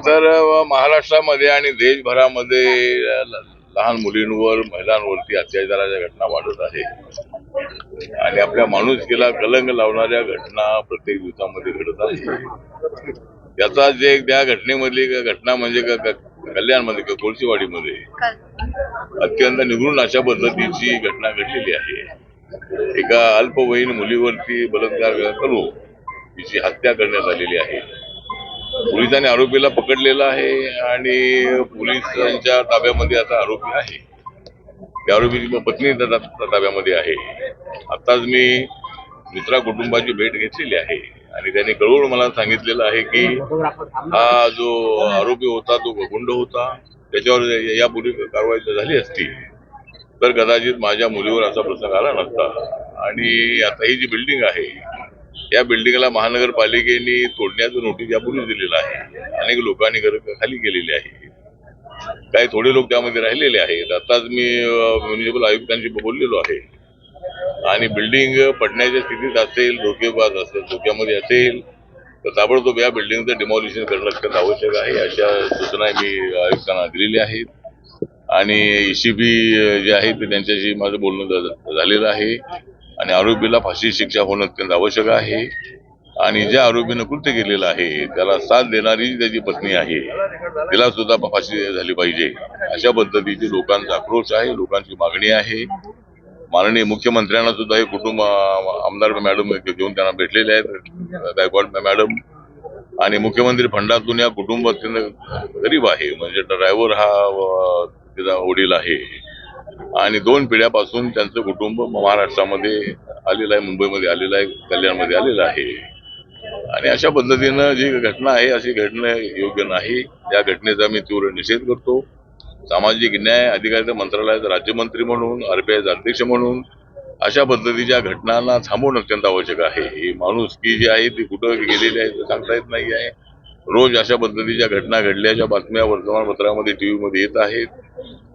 तर महाराष्ट्रामध्ये आणि देशभरामध्ये लहान मुलींवर महिलांवरती अत्याचाराच्या घटना वाढत आहे आणि आपल्या माणुसकीला कलंक लावणाऱ्या घटना प्रत्येक दिवसामध्ये घडत आहे. त्याचा जे त्या घटनेमधली घटना म्हणजे कल्याणमध्ये कोळशीवाडीमध्ये अत्यंत निगून अशा पद्धतीची घटना घडलेली आहे. एका अल्पवयीन मुलीवरती बलात्कार करून तिची हत्या करण्यात आलेली आहे. पोलिसांनी आरोपीला पकडलेला आहे आणि पोलिसांच्या ताब्यामध्ये आता आरोपी आहे. त्या आरोपीची पत्नी ताब्यामध्ये आहे. आताच मी मित्रा कुटुंबाची भेट घेतलेली आहे आणि त्यांनी कळवून मला सांगितलेलं आहे की हा जो आरोपी होता तो गुंड होता. त्याच्यावर यापूर्वी कारवाई झाली असती तर कदाचित माझ्या मुलीवर असा प्रसंग आला नसता. आणि आता ही जी बिल्डिंग आहे या बिल्डिंगला महानगरपालिकेने तोडण्याचं नोटीस यापूर्वी दिलेलं आहे. अनेक लोकांनी घर खाली केलेली आहे. काही थोडे लोक त्यामध्ये राहिलेले आहेत. आताच मी म्युनिसिपल आयुक्तांशी बोललेलो आहे आणि बिल्डिंग पडण्याच्या स्थितीत असेल, धोक्यामध्ये असेल तर ताबडतोब या बिल्डिंगचं डिमॉलिशन करणं अत्यंत आवश्यक आहे. अशा सूचना मी आयुक्तांना दिलेल्या आहेत. आणि ECB जे आहे ते त्यांच्याशी माझं बोलणं झालेलं आहे आणि आरोपीला फाशी शिक्षा होणं अत्यंत आवश्यक आहे. आणि ज्या आरोपीनं कृत्य केलेलं आहे त्याला साथ देणारी त्याची पत्नी आहे तिला सुद्धा फाशी झाली पाहिजे. अशा पद्धतीची लोकांचा आक्रोश आहे, लोकांची मागणी आहे. माननीय मुख्यमंत्र्यांना सुद्धा हे कुटुंब आमदार मॅडम घेऊन त्यांना भेटलेले आहेत, गायकवाड मॅडम. आणि मुख्यमंत्री फंडातून या कुटुंब अत्यंत गरीब आहे. म्हणजे ड्रायव्हर हा तिचा वडील आहे आणि 2 पिढ्यापासून त्यांचं कुटुंब महाराष्ट्रामध्ये आलेलं आहे, मुंबईमध्ये आलेलं आहे, कल्याणमध्ये आलेलं आहे. आणि अशा पद्धतीनं जी घटना आहे अशी घडणं योग्य नाही. त्या घटनेचा मी तीव्र निषेध करतो. सामाजिक न्याय अधिकारिता मंत्रालयाचे राज्यमंत्री म्हणून, RBIचे अध्यक्ष म्हणून अशा पद्धतीच्या घटनांना थांबवणं अत्यंत आवश्यक आहे. ही माणुसकी जी आहे ती कुठं गेलेली आहे सांगता येत नाही आहे. रोज अशा पद्धतीच्या घटना घडल्याच्या बातम्या वर्तमानपत्रामध्ये, टीव्हीमध्ये येत आहेत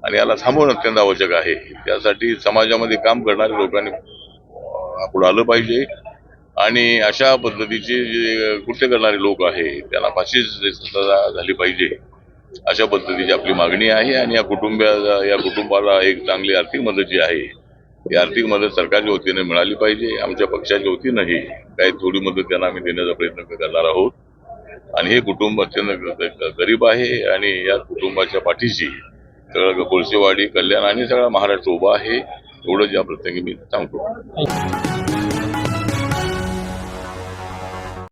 आणि याला थांबवणं अत्यंत आवश्यक आहे. त्यासाठी समाजामध्ये काम करणाऱ्या लोकांनी पुढे आलं पाहिजे आणि अशा पद्धतीचे जे कृत्य करणारे लोक आहेत त्यांना फाशी झाली पाहिजे. अशा पद्धतीची आपली मागणी आहे. आणि या कुटुंबाला एक चांगली आर्थिक मदत जी आहे ती आर्थिक मदत सरकारच्या वतीने मिळाली पाहिजे. आमच्या पक्षाच्या वतीनंही काही थोडी मदत त्यांना आम्ही देण्याचा प्रयत्न करणार आहोत. आणि हे कुटुंब अत्यंत गरीब आहे आणि या कुटुंबाच्या पाठीशी सगळं कोळसेवाडी, कल्याण आणि सगळा महाराष्ट्र उभा आहे. एवढंच या प्रसंगी मी सांगतो.